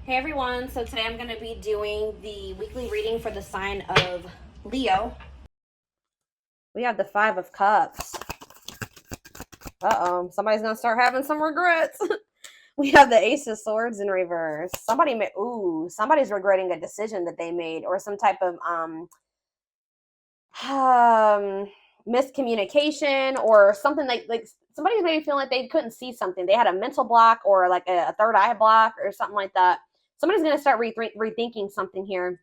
Hey everyone, so today I'm going to be doing the weekly reading for the sign of Leo. We have the Five of Cups. Uh-oh, somebody's going to start having some regrets. We have the Ace of Swords in reverse. Somebody's regretting a decision that they made or some type of miscommunication or something like somebody's maybe feeling like they couldn't see something. They had a mental block or like a third eye block or something like that. Somebody's going to start rethinking something here.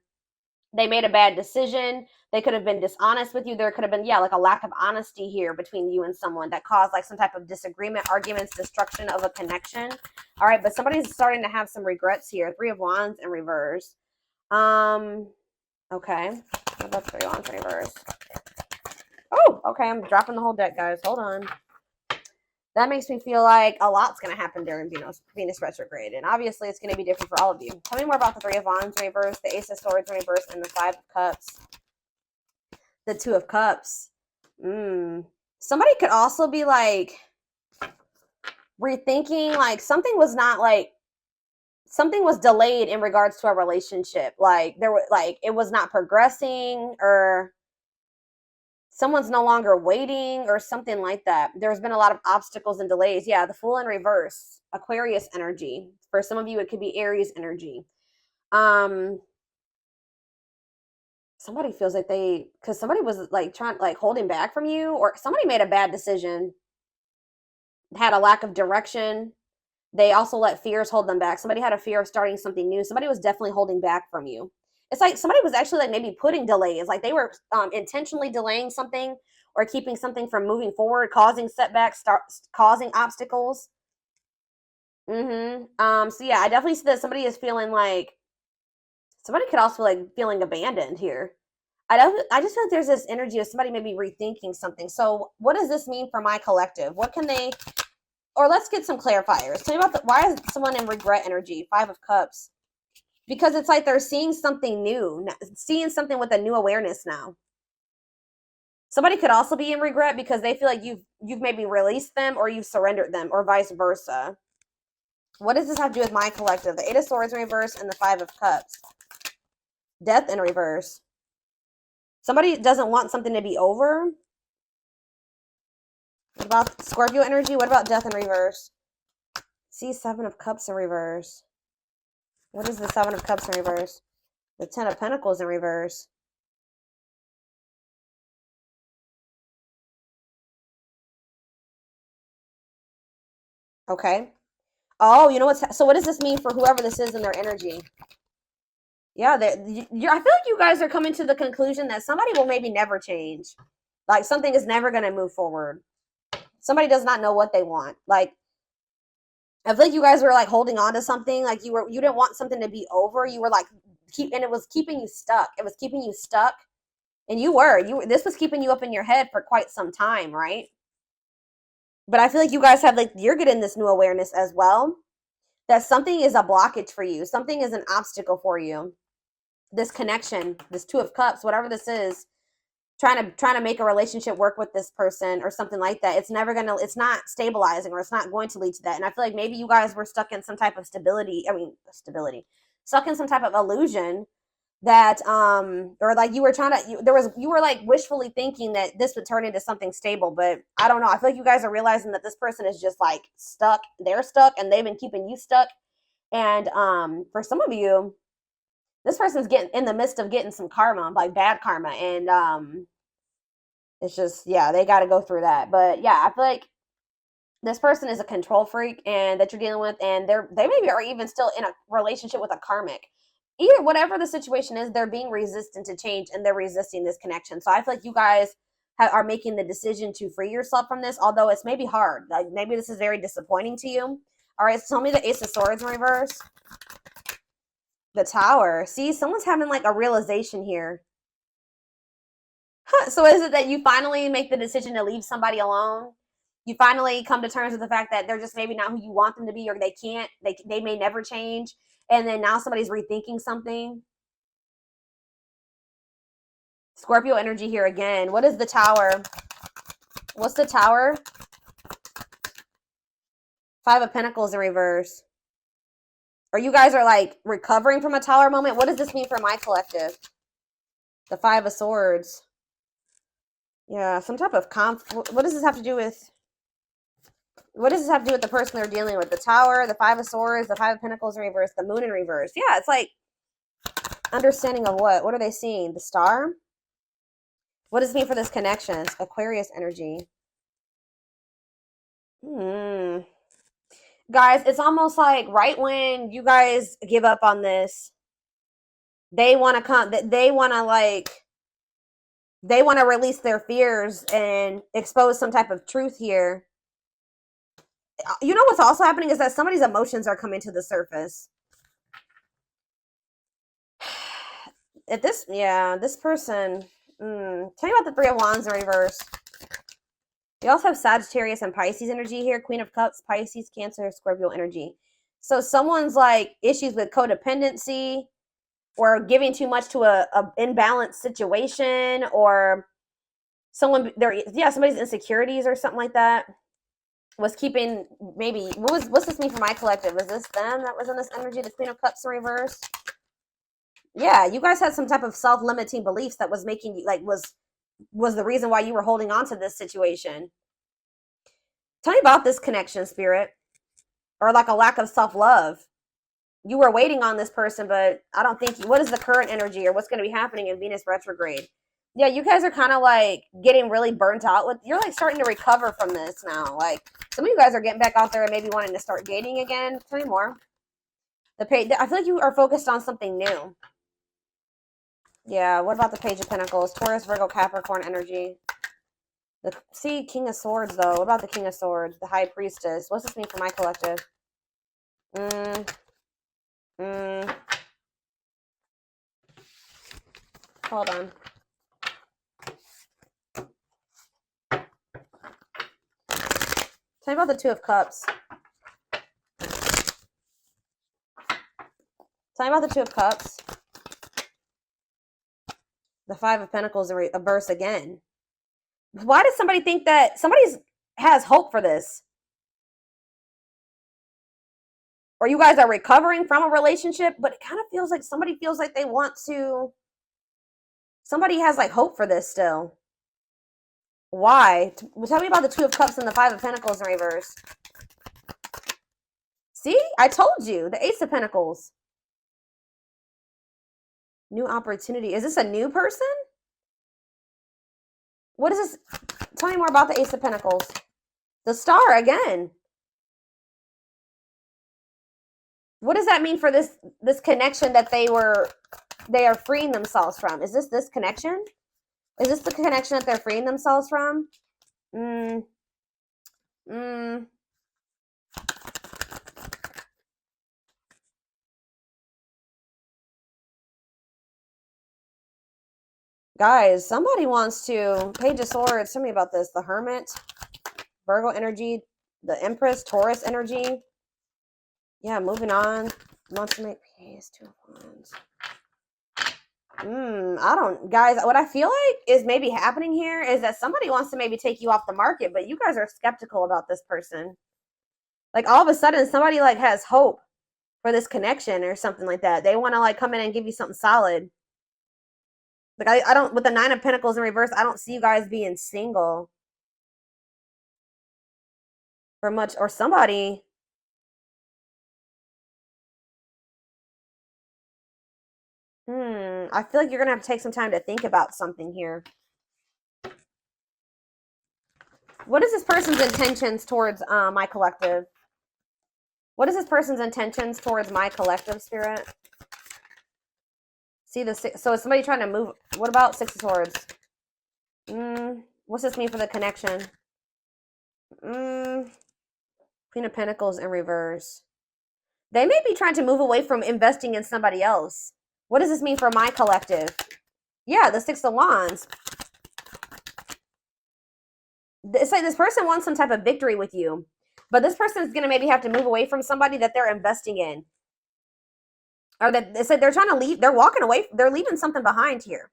They made a bad decision. They could have been dishonest with you. There could have been, like a lack of honesty here between you and someone that caused like some type of disagreement, arguments, destruction of a connection. All right, but somebody's starting to have some regrets here. Three of Wands in reverse. Okay. What about Three of Wands in reverse? Oh, okay. I'm dropping the whole deck, guys. Hold on. That makes me feel like a lot's going to happen during Venus retrograde. And obviously, it's going to be different for all of you. Tell me more about the Three of Wands in reverse, the Ace of Swords in reverse, and the Five of Cups. The Two of Cups. Somebody could also be like rethinking, like something was delayed in regards to a relationship. Like it was not progressing, or someone's no longer waiting or something like that. There's been a lot of obstacles and delays. Yeah, the Fool in reverse, Aquarius energy. For some of you, it could be Aries energy. Somebody feels like because somebody was like holding back from you, or somebody made a bad decision, had a lack of direction. They also let fears hold them back. Somebody had a fear of starting something new. Somebody was definitely holding back from you. It's like somebody was actually like maybe putting delays, like they were intentionally delaying something or keeping something from moving forward, causing setbacks, causing obstacles. So yeah, I definitely see that somebody is feeling like somebody could also like feeling abandoned here. I just feel like there's this energy of somebody maybe rethinking something. So what does this mean for my collective? What can they, or let's get some clarifiers. Tell me about why is someone in regret energy? Five of Cups. Because it's like they're seeing something new, seeing something with a new awareness now. Somebody could also be in regret because they feel like you've maybe released them or you've surrendered them, or vice versa. What does this have to do with my collective? The Eight of Swords in reverse and the Five of Cups. Death in reverse. Somebody doesn't want something to be over. What about Scorpio energy? What about death in reverse? See, Seven of Cups in reverse. What is the Seven of Cups in reverse? The Ten of Pentacles in reverse. Okay. Oh, you know what's so? What does this mean for whoever this is in their energy? Yeah, I feel like you guys are coming to the conclusion that somebody will maybe never change. Like something is never going to move forward. Somebody does not know what they want. Like I feel like you guys were like holding on to something. Like you didn't want something to be over. You were like and it was keeping you stuck. It was keeping you stuck, and this was keeping you up in your head for quite some time, right? But I feel like you guys have you're getting this new awareness as well, that something is a blockage for you. Something is an obstacle for you. This connection, this Two of Cups, whatever this is, trying to make a relationship work with this person or something like that. It's not stabilizing, or it's not going to lead to that. And I feel like maybe you guys were stuck in some type of stuck in some type of illusion that or like you were like wishfully thinking that this would turn into something stable. But I don't know, I feel like you guys are realizing that this person is just like stuck. They're stuck and they've been keeping you stuck. And for some of you, this person's getting in the midst of getting some karma, like bad karma. And it's just, yeah, they got to go through that. But yeah, I feel like this person is a control freak and that you're dealing with, and they maybe are even still in a relationship with a karmic. Either whatever the situation is, they're being resistant to change and they're resisting this connection. So I feel like you guys are making the decision to free yourself from this, although it's maybe hard. Like maybe this is very disappointing to you. All right, so tell me the Ace of Swords in reverse. The Tower. See, someone's having like a realization here. So is it that you finally make the decision to leave somebody alone? You finally come to terms with the fact that they're just maybe not who you want them to be, or they may never change. And then now somebody's rethinking something. Scorpio energy here again. What is the Tower? What's the Tower? Five of Pentacles in reverse. Or you guys are like recovering from a Tower moment. What does this mean for my collective? The Five of Swords. Yeah, some type of what does this have to do with? What does this have to do with the person they're dealing with? The Tower, the Five of Swords, the Five of Pentacles in reverse, the Moon in reverse. Yeah, it's like understanding of what? What are they seeing? The Star? What does it mean for this connection? Aquarius energy. Guys, it's almost like right when you guys give up on this, they want to come, they want to like, they want to release their fears and expose some type of truth here. You know what's also happening is that somebody's emotions are coming to the surface. If this, yeah, this person, tell me about the Three of Wands in reverse. You also have Sagittarius and Pisces energy here. Queen of Cups, Pisces, Cancer, Scorpio energy. So someone's like issues with codependency or giving too much to a imbalanced situation, or someone somebody's insecurities or something like that was keeping, maybe what's this mean for my collective? Is this them that was in this energy, the Queen of Cups in reverse? Yeah, you guys had some type of self-limiting beliefs that was making you like was the reason why you were holding on to this situation. Tell me about this connection, Spirit, or like a lack of self-love. You were waiting on this person, but I don't think, what is the current energy or what's going to be happening in Venus retrograde? Yeah, you guys are kind of like getting really burnt out with, you're like starting to recover from this now. Like some of you guys are getting back out there and maybe wanting to start dating again. Tell me more. I feel like you are focused on something new. Yeah, what about the Page of Pentacles? Taurus, Virgo, Capricorn energy. See, King of Swords, though. What about the King of Swords? The High Priestess. What's this mean for my collective? Hold on. Tell me about the Two of Cups. Tell me about the Two of Cups. The Five of Pentacles in reverse again. Why does somebody think that somebody has hope for this? Or you guys are recovering from a relationship, but it kind of feels like somebody feels like they want to, somebody has like hope for this still. Why? Tell me about the Two of Cups and the Five of Pentacles in reverse. See, I told you, the Ace of Pentacles. New opportunity. Is this a new person? What is this? Tell me more about the Ace of Pentacles. The Star again. What does that mean for this connection that they are freeing themselves from? Is this connection? Is this the connection that they're freeing themselves from? Guys, somebody wants to, Page of Swords, tell me about this. The Hermit, Virgo energy, the Empress, Taurus energy. Yeah, moving on. Wants to make peace, Two of Wands. I don't, guys, what I feel like is maybe happening here is that somebody wants to maybe take you off the market, but you guys are skeptical about this person. Like all of a sudden somebody like has hope for this connection or something like that. They want to like come in and give you something solid. Like I don't, with the Nine of Pentacles in reverse, I don't see you guys being single for much, or somebody. I feel like you're gonna have to take some time to think about something here. What is this person's intentions towards my collective? What is this person's intentions towards my collective, Spirit? See the six, so is somebody trying to move? What about Six of Swords? What's this mean for the connection? Queen of Pentacles in reverse. They may be trying to move away from investing in somebody else. What does this mean for my collective? Yeah, the Six of Wands. It's like this person wants some type of victory with you, but this person is going to maybe have to move away from somebody that they're investing in. Or that it's like they're trying to leave, they're walking away, they're leaving something behind here.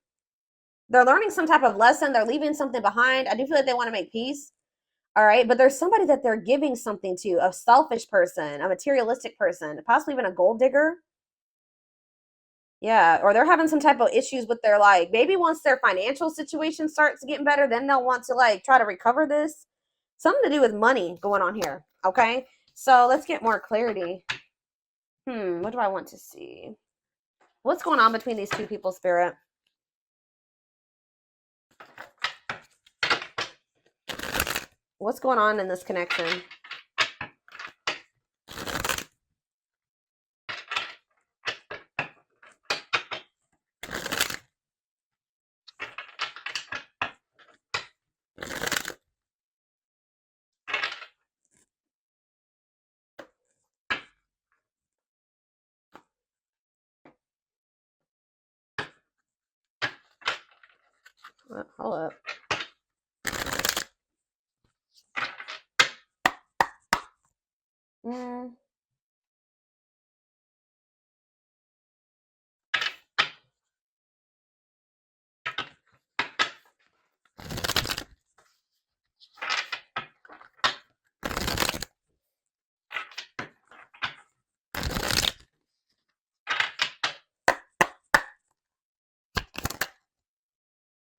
They're learning some type of lesson, they're leaving something behind. I do feel like they want to make peace. All right, but there's somebody that they're giving something to, a selfish person, a materialistic person, possibly even a gold digger. Yeah, or they're having some type of issues with their, like, maybe once their financial situation starts getting better, then they'll want to like try to recover this. Something to do with money going on here. Okay, so let's get more clarity. What do I want to see? What's going on between these two people, Spirit? What's going on in this connection? Hold up.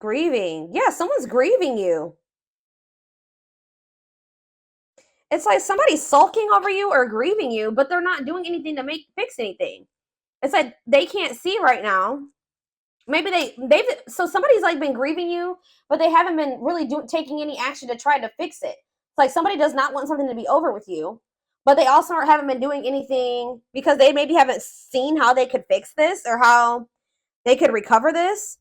Grieving. Yeah, someone's grieving you. It's like somebody's sulking over you or grieving you, but they're not doing anything to fix anything. It's like they can't see right now. Maybe so somebody's like been grieving you, but they haven't been really taking any action to try to fix it. It's like somebody does not want something to be over with you, but they also haven't been doing anything because they maybe haven't seen how they could fix this or how they could recover this.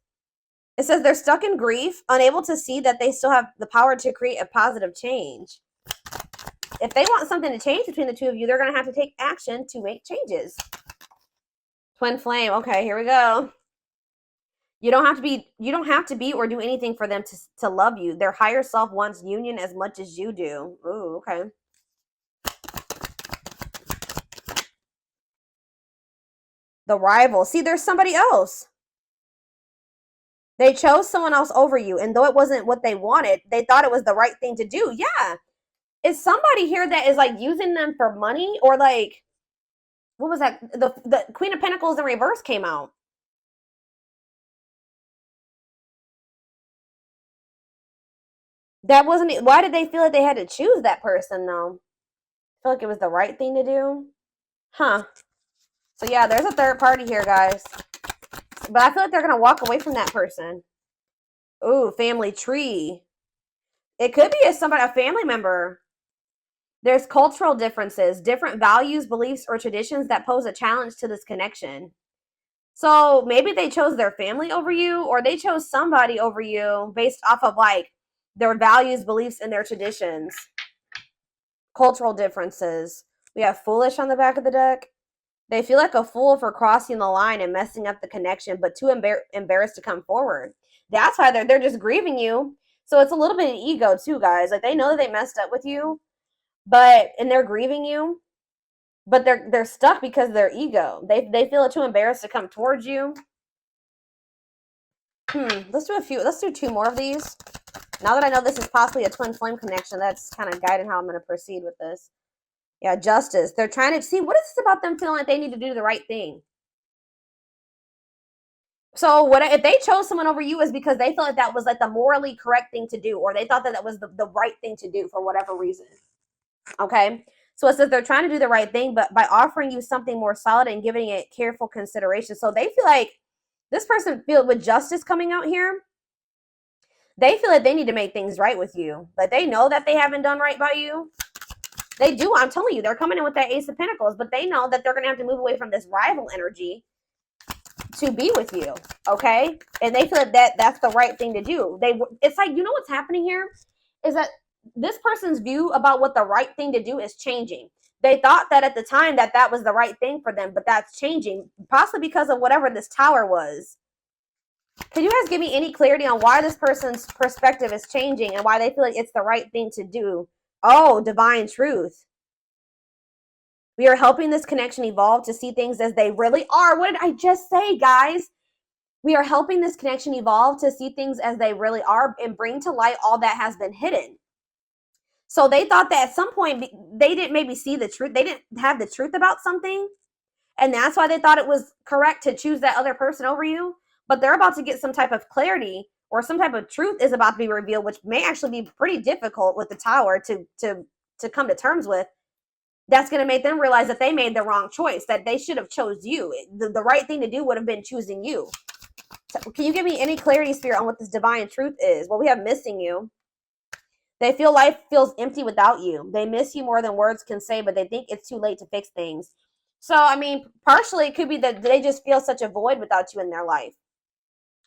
It says they're stuck in grief, unable to see that they still have the power to create a positive change. If they want something to change between the two of you, they're going to have to take action to make changes. Twin flame. Okay, here we go. You don't have to be or do anything for them to love you. Their higher self wants union as much as you do. Ooh, okay. The rival. See, there's somebody else. They chose someone else over you, and though it wasn't what they wanted, they thought it was the right thing to do. Yeah. Is somebody here that is like using them for money, or like, what was that? The Queen of Pentacles in reverse came out. That wasn't it. Why did they feel like they had to choose that person though? I feel like it was the right thing to do. Huh. So yeah, there's a third party here, guys. But I feel like they're going to walk away from that person. Ooh, family tree. It could be a family member. There's cultural differences, different values, beliefs, or traditions that pose a challenge to this connection. So maybe they chose their family over you, or they chose somebody over you based off of like their values, beliefs, and their traditions. Cultural differences. We have foolish on the back of the deck. They feel like a fool for crossing the line and messing up the connection, but too embarrassed to come forward. That's why they're just grieving you. So it's a little bit of ego too, guys. Like they know that they messed up with you, and they're grieving you, but they're stuck because of their ego. They feel too embarrassed to come towards you. Let's do two more of these. Now that I know this is possibly a twin flame connection, that's kind of guiding how I'm going to proceed with this. Yeah, justice. They're trying to see, what is this about them feeling like they need to do the right thing? So what if they chose someone over you is because they felt like that was like the morally correct thing to do, or they thought that that was the right thing to do for whatever reason. Okay. So it says they're trying to do the right thing, but by offering you something more solid and giving it careful consideration. So they feel like this person with justice coming out here, they feel like they need to make things right with you. Like they know that they haven't done right by you. They do. I'm telling you, they're coming in with that Ace of Pentacles, but they know that they're going to have to move away from this rival energy to be with you. Okay. And they feel like that's the right thing to do. It's like, you know what's happening here is that this person's view about what the right thing to do is changing. They thought that at the time that was the right thing for them, but that's changing, possibly because of whatever this tower was. Can you guys give me any clarity on why this person's perspective is changing and why they feel like it's the right thing to do? Oh, divine truth. We are helping this connection evolve to see things as they really are. What did I just say, guys? We are helping this connection evolve to see things as they really are and bring to light all that has been hidden. So they thought that at some point they didn't maybe see the truth. They didn't have the truth about something. And that's why they thought it was correct to choose that other person over you. But they're about to get some type of clarity, or some type of truth is about to be revealed, which may actually be pretty difficult with the Tower to come to terms with. That's going to make them realize that they made the wrong choice, that they should have chose you. The right thing to do would have been choosing you. So can you give me any clarity, Spirit, on what this divine truth is? Well, we have missing you. They feel life feels empty without you. They miss you more than words can say, but they think it's too late to fix things. So, I mean, partially it could be that they just feel such a void without you in their life.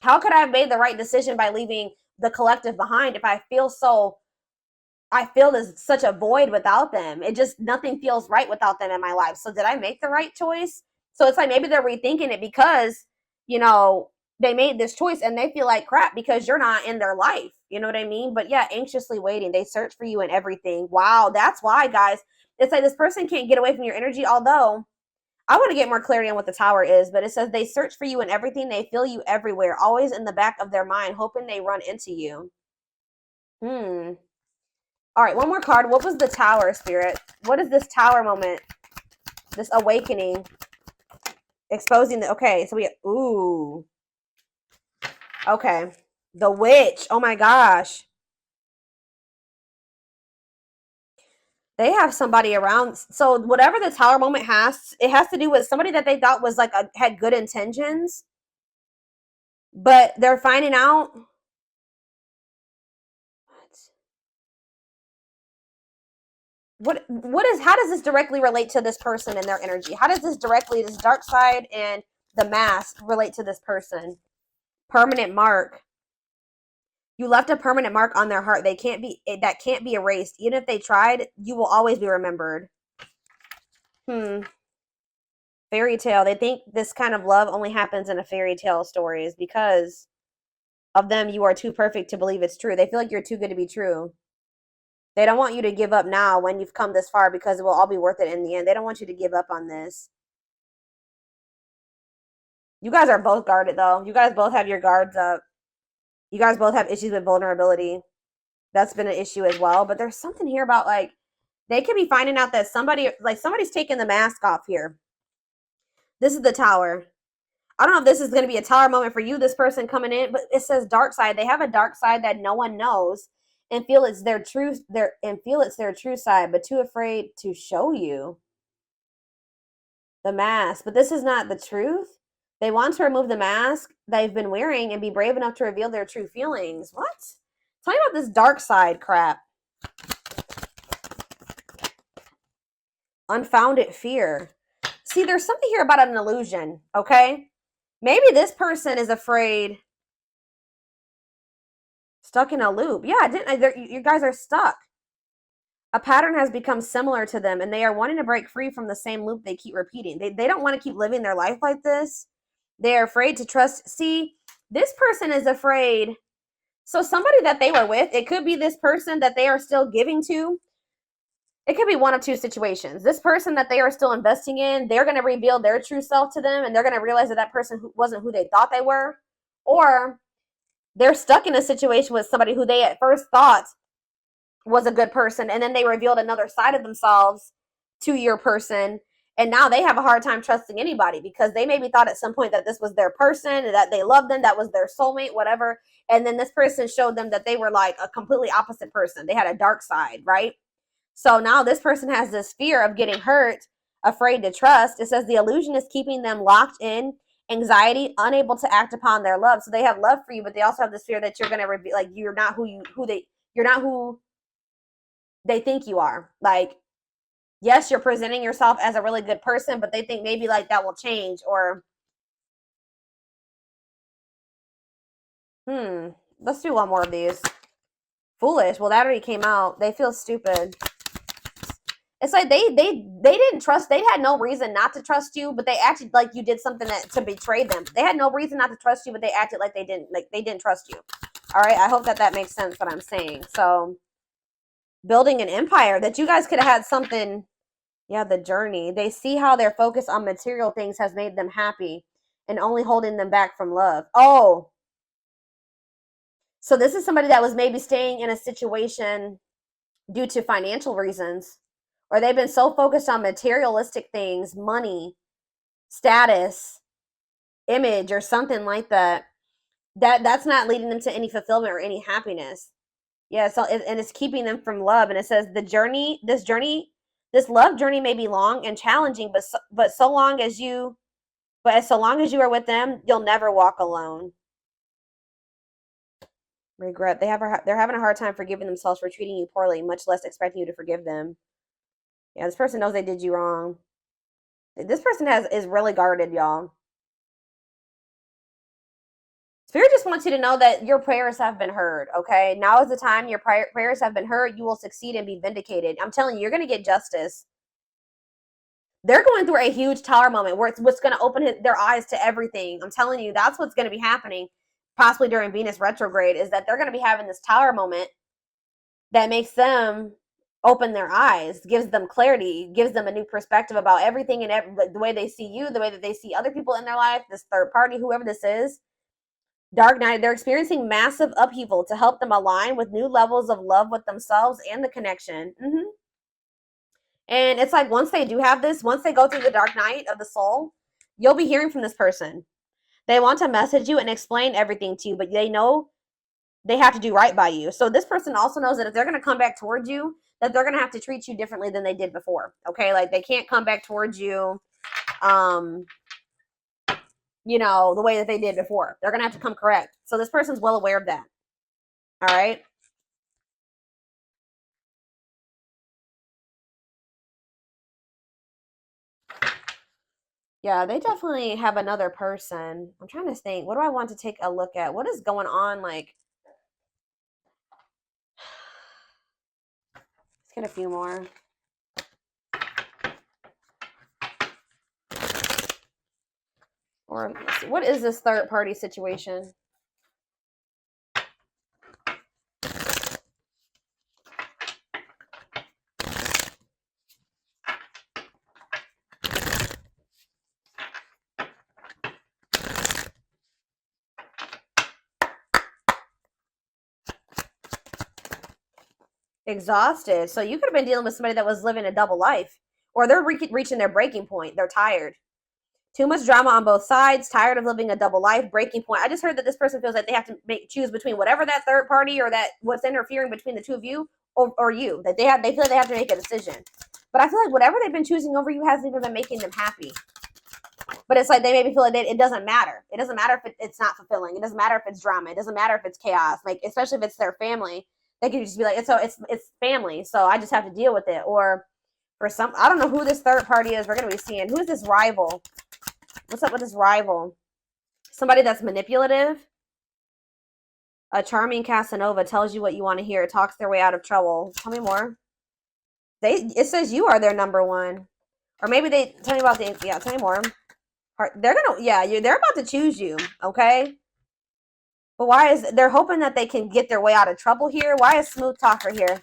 How could I have made the right decision by leaving the collective behind if I feel there's such a void without them? It just, nothing feels right without them in my life. So did I make the right choice? So it's like maybe they're rethinking it because, they made this choice and they feel like crap because you're not in their life. You know what I mean? But yeah, anxiously waiting. They search for you in everything. Wow, that's why, guys. It's like this person can't get away from your energy, although I want to get more clarity on what the Tower is, but it says they search for you in everything. They feel you everywhere, always in the back of their mind, hoping they run into you. All right, one more card. What was the Tower, Spirit? What is this Tower moment? This awakening. Exposing the, okay, so ooh. Okay. The Witch. Oh my gosh. They have somebody around. So whatever the Tower moment has, it has to do with somebody that they thought was like had good intentions, but they're finding out. How does this directly relate to this person and their energy? How does this dark side and the mask relate to this person? Permanent mark. You left a permanent mark on their heart. That can't be erased. Even if they tried, you will always be remembered. Fairy tale. They think this kind of love only happens in a fairy tale stories because of them. You are too perfect to believe it's true. They feel like you're too good to be true. They don't want you to give up now when you've come this far because it will all be worth it in the end. They don't want you to give up on this. You guys are both guarded though. You guys both have your guards up. You guys both have issues with vulnerability. That's been an issue as well. But there's something here about like they could be finding out that somebody's taking the mask off here. This is the Tower. I don't know if this is going to be a Tower moment for you, this person coming in, but it says dark side. They have a dark side that no one knows and feel it's their true side, but too afraid to show you. The mask. But this is not the truth. They want to remove the mask they've been wearing and be brave enough to reveal their true feelings. What? Tell me about this dark side crap. Unfounded fear. See, there's something here about an illusion, okay? Maybe this person is afraid. Stuck in a loop. Yeah, you guys are stuck. A pattern has become similar to them, and they are wanting to break free from the same loop they keep repeating. They don't want to keep living their life like this. They are afraid to trust. See, this person is afraid. So somebody that they were with, it could be this person that they are still giving to. It could be one of two situations. This person that they are still investing in, they're going to reveal their true self to them, and they're going to realize that that person wasn't who they thought they were. Or they're stuck in a situation with somebody who they at first thought was a good person, and then they revealed another side of themselves to your person, and now they have a hard time trusting anybody because they maybe thought at some point that this was their person and that they loved them, that was their soulmate, whatever, and then this person showed them that they were like a completely opposite person. They had a dark side, right? So now this person has this fear of getting hurt, afraid to trust. It says the illusion is keeping them locked in anxiety, unable to act upon their love. So they have love for you, but they also have this fear that you're going to reveal, like you're not you're not who they think you are. Like, yes, you're presenting yourself as a really good person, but they think maybe like that will change. Or let's do one more of these. Foolish. Well, that already came out. They feel stupid. It's like they didn't trust. They had no reason not to trust you, but they acted like you did something to betray them. They had no reason not to trust you, but they acted like they didn't trust you. All right, I hope that makes sense what I'm saying. So building an empire, that you guys could have had something. Yeah, the journey. They see how their focus on material things has made them happy and only holding them back from love. Oh, so this is somebody that was maybe staying in a situation due to financial reasons, or they've been so focused on materialistic things, money, status, image, or something like that, that's not leading them to any fulfillment or any happiness. Yeah, so and it's keeping them from love. And it says this love journey may be long and challenging, but so long as you are with them, you'll never walk alone. Regret. They're having a hard time forgiving themselves for treating you poorly, much less expecting you to forgive them. Yeah, this person knows they did you wrong. This person is really guarded, y'all. Spirit just wants you to know that your prayers have been heard, okay? Now is the time your prayers have been heard. You will succeed and be vindicated. I'm telling you, you're going to get justice. They're going through a huge tower moment where it's what's going to open their eyes to everything. I'm telling you, that's what's going to be happening, possibly during Venus retrograde, is that they're going to be having this tower moment that makes them open their eyes, gives them clarity, gives them a new perspective about everything and the way they see you, the way that they see other people in their life, this third party, whoever this is. Dark night, they're experiencing massive upheaval to help them align with new levels of love with themselves and the connection. And it's like once they do have this, once they go through the dark night of the soul, you'll be hearing from this person. They want to message you and explain everything to you, but they know they have to do right by you. So this person also knows that if they're going to come back towards you, that they're going to have to treat you differently than they did before. Okay, like they can't come back towards you the way that they did before. They're going to have to come correct. So this person's well aware of that. All right. Yeah, they definitely have another person. I'm trying to think. What do I want to take a look at? What is going on? Like, let's get a few more. Or let's see, what is this third party situation? Exhausted. So you could have been dealing with somebody that was living a double life, or they're reaching their breaking point. They're tired. Too much drama on both sides, tired of living a double life, breaking point. I just heard that this person feels like they have to choose between whatever that third party or that what's interfering between the two of you or you. That they feel like they have to make a decision. But I feel like whatever they've been choosing over you hasn't even been making them happy. But it's like they maybe feel like it doesn't matter. It doesn't matter if it's not fulfilling. It doesn't matter if it's drama. It doesn't matter if it's chaos. Like, especially if it's their family, they could just be like, it's family, so I just have to deal with it. Or for some, I don't know who this third party is. We're gonna be seeing who is this rival. What's up with this rival? Somebody that's manipulative. A charming Casanova tells you what you want to hear. Talks their way out of trouble. Tell me more. It says you are their number one, or maybe they tell me about tell me more. They're about to choose you, okay? But they're hoping that they can get their way out of trouble here? Why is smooth talker here?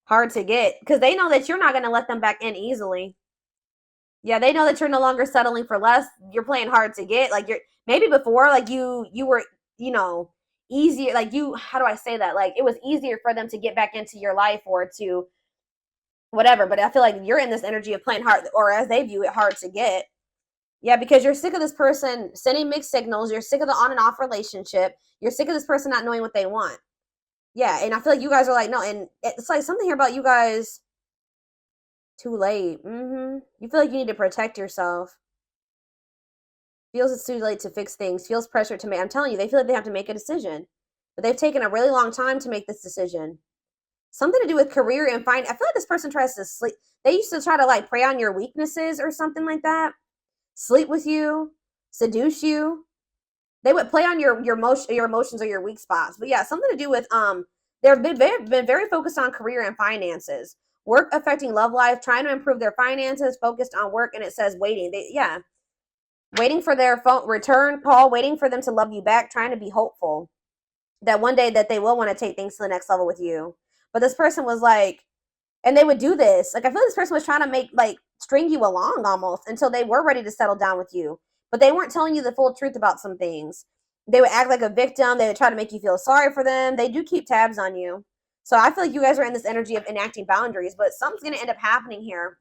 Hard to get, because they know that you're not going to let them back in easily. Yeah, they know that you're no longer settling for less. You're playing hard to get. Like maybe before, like you were, easier. Like how do I say that? Like it was easier for them to get back into your life or to whatever. But I feel like you're in this energy of playing hard, or as they view it, hard to get. Yeah, because you're sick of this person sending mixed signals. You're sick of the on and off relationship. You're sick of this person not knowing what they want. Yeah, and I feel like you guys are like, no, and it's like something here about you guys. Too late. You feel like you need to protect yourself. Feels it's too late to fix things. Feels pressure to make. I'm telling you, they feel like they have to make a decision. But they've taken a really long time to make this decision. Something to do with career and I feel like this person tries to sleep. They used to try to like prey on your weaknesses or something like that. Sleep with you, seduce you. They would play on your emotions or your weak spots. But yeah, something to do with they've been very focused on career and finances. Work affecting love life, trying to improve their finances, focused on work, and it says waiting. Waiting for their phone return call, waiting for them to love you back, trying to be hopeful that one day that they will want to take things to the next level with you. But this person was like, and they would do this. Like I feel like this person was trying to string you along almost until they were ready to settle down with you. But they weren't telling you the full truth about some things. They would act like a victim. They would try to make you feel sorry for them. They do keep tabs on you. So I feel like you guys are in this energy of enacting boundaries, but something's going to end up happening here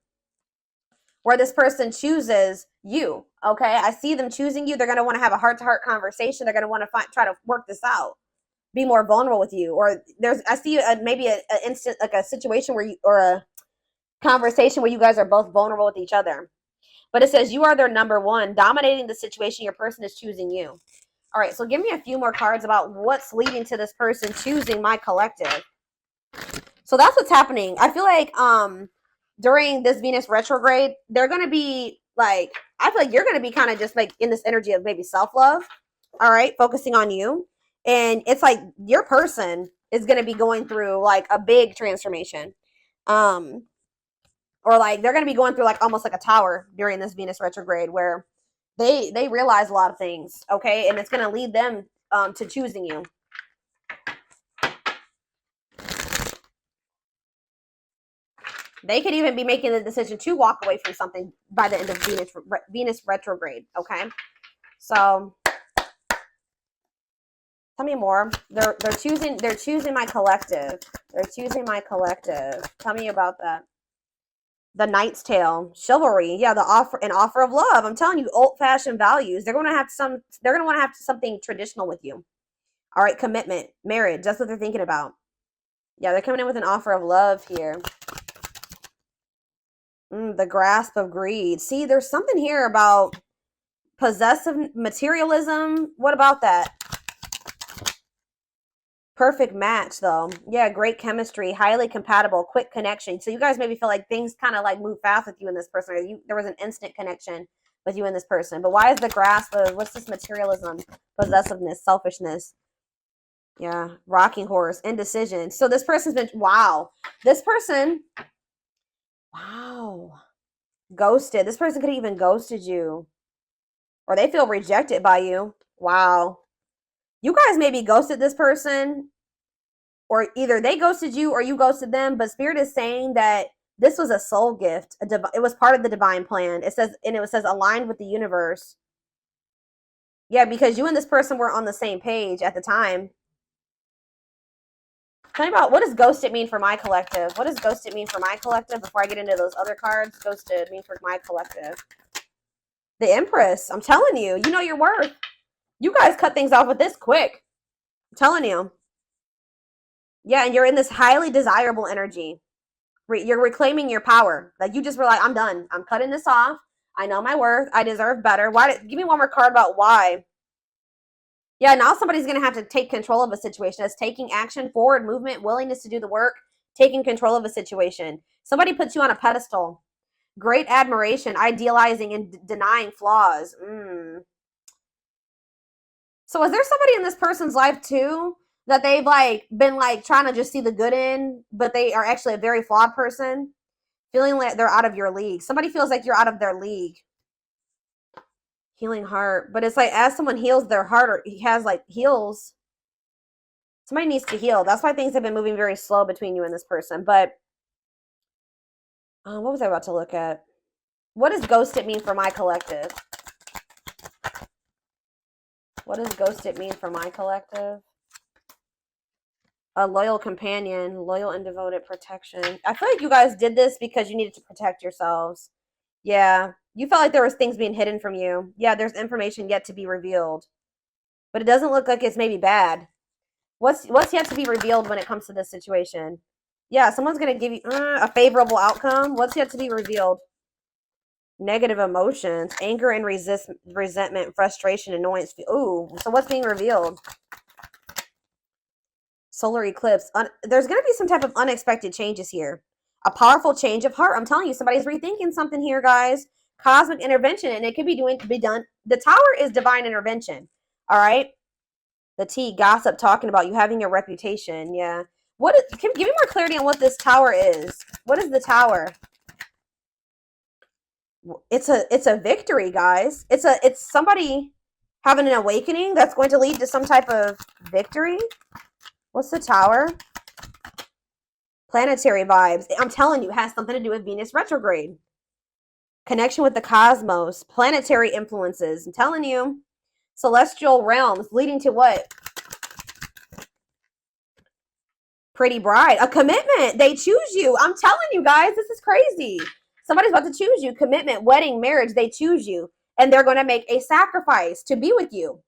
where this person chooses you. Okay, I see them choosing you. They're going to want to have a heart-to-heart conversation. They're going to want to try to work this out, be more vulnerable with you. Or I see maybe a instant, like a situation where you, or a conversation where you guys are both vulnerable with each other. But it says you are their number one, dominating the situation. Your person is choosing you. All right, so give me a few more cards about what's leading to this person choosing my collective. So that's what's happening. I feel like during this Venus retrograde, they're going to be like, I feel like you're going to be kind of just like in this energy of maybe self-love. All right, focusing on you. And it's like your person is going to be going through like a big transformation. Or like they're going to be going through like almost like a tower during this Venus retrograde where they realize a lot of things, okay? And it's going to lead them to choosing you. They could even be making the decision to walk away from something by the end of Venus retrograde, okay? So tell me more. They're choosing my collective. They're choosing my collective. Tell me about that. The Knight's Tale, chivalry, yeah, an offer of love. I'm telling you, old-fashioned values. They're going to want to have something traditional with you. All right, commitment, marriage. That's what they're thinking about. Yeah, they're coming in with an offer of love here. The grasp of greed. See, there's something here about possessive materialism. What about that? Perfect match, though. Yeah, great chemistry, highly compatible, quick connection. So you guys maybe feel like things kind of like move fast with you and this person. Or there was an instant connection with you and this person. But why is the grasp of, what's this materialism, possessiveness, selfishness? Yeah, rocking horse, indecision. So this person's been, wow. This person, wow. Ghosted. This person could have even ghosted you. Or they feel rejected by you. Wow. You guys maybe ghosted this person, or either they ghosted you or you ghosted them, but Spirit is saying that this was a soul gift. It was part of the divine plan. It says aligned with the universe. Yeah, because you and this person were on the same page at the time. Tell me about, what does ghosted mean for my collective? What does ghosted mean for my collective before I get into those other cards? Ghosted mean for my collective. The Empress. I'm telling you, you know your worth. You guys cut things off with this quick. I'm telling you. Yeah, and you're in this highly desirable energy. You're reclaiming your power. Like you just were like, I'm done. I'm cutting this off. I know my worth. I deserve better. Give me one more card about why. Yeah, now somebody's going to have to take control of a situation. That's taking action, forward movement, willingness to do the work, taking control of a situation. Somebody puts you on a pedestal. Great admiration, idealizing and denying flaws. So is there somebody in this person's life too that they've like been like trying to just see the good in, but they are actually a very flawed person, feeling like they're out of your league? Somebody feels like you're out of their league. Healing heart, but it's like as someone heals their heart, or heals, somebody needs to heal. That's why things have been moving very slow between you and this person. But what was I about to look at? What does ghosted mean for my collective? What does ghosted mean for my collective? A loyal companion, loyal and devoted protection. I feel like you guys did this because you needed to protect yourselves. Yeah, you felt like there was things being hidden from you. Yeah, there's information yet to be revealed. But it doesn't look like it's maybe bad. What's yet to be revealed when it comes to this situation? Yeah, someone's going to give you a favorable outcome. What's yet to be revealed? Negative emotions, anger and resentment, frustration, annoyance. Ooh, so what's being revealed? Solar eclipse. There's going to be some type of unexpected changes here. A powerful change of heart. I'm telling you, somebody's rethinking something here, guys. Cosmic intervention, and it could be done. The Tower is divine intervention. All right. The T, gossip, talking about you having a reputation. Yeah. Give me more clarity on what this Tower is. What is the Tower? It's a victory, guys. It's somebody having an awakening that's going to lead to some type of victory. What's the Tower? Planetary vibes. I'm telling you, it has something to do with Venus retrograde. Connection with the cosmos. Planetary influences. I'm telling you. Celestial realms leading to what? Pretty bride. A commitment. They choose you. I'm telling you guys, this is crazy. Somebody's about to choose you. Commitment, wedding, marriage. They choose you. And they're going to make a sacrifice to be with you.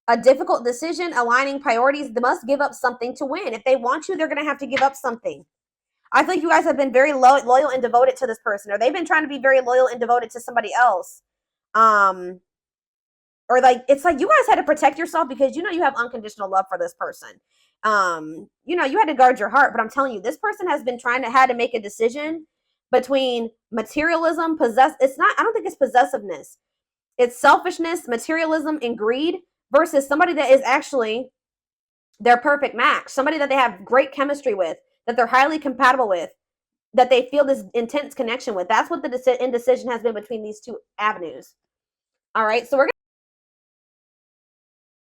A difficult decision, aligning priorities. They must give up something to win. If they want you, they're going to have to give up something. I think you guys have been very loyal and devoted to this person, or they've been trying to be very loyal and devoted to somebody else. Or like, it's like you guys had to protect yourself because you know you have unconditional love for this person. You know, you had to guard your heart, but I'm telling you, this person has been had to make a decision between materialism, I don't think it's possessiveness. It's selfishness, materialism, and greed versus somebody that is actually their perfect match, somebody that they have great chemistry with, that they're highly compatible with, that they feel this intense connection with. That's what the indecision has been between these two avenues. All right, so we're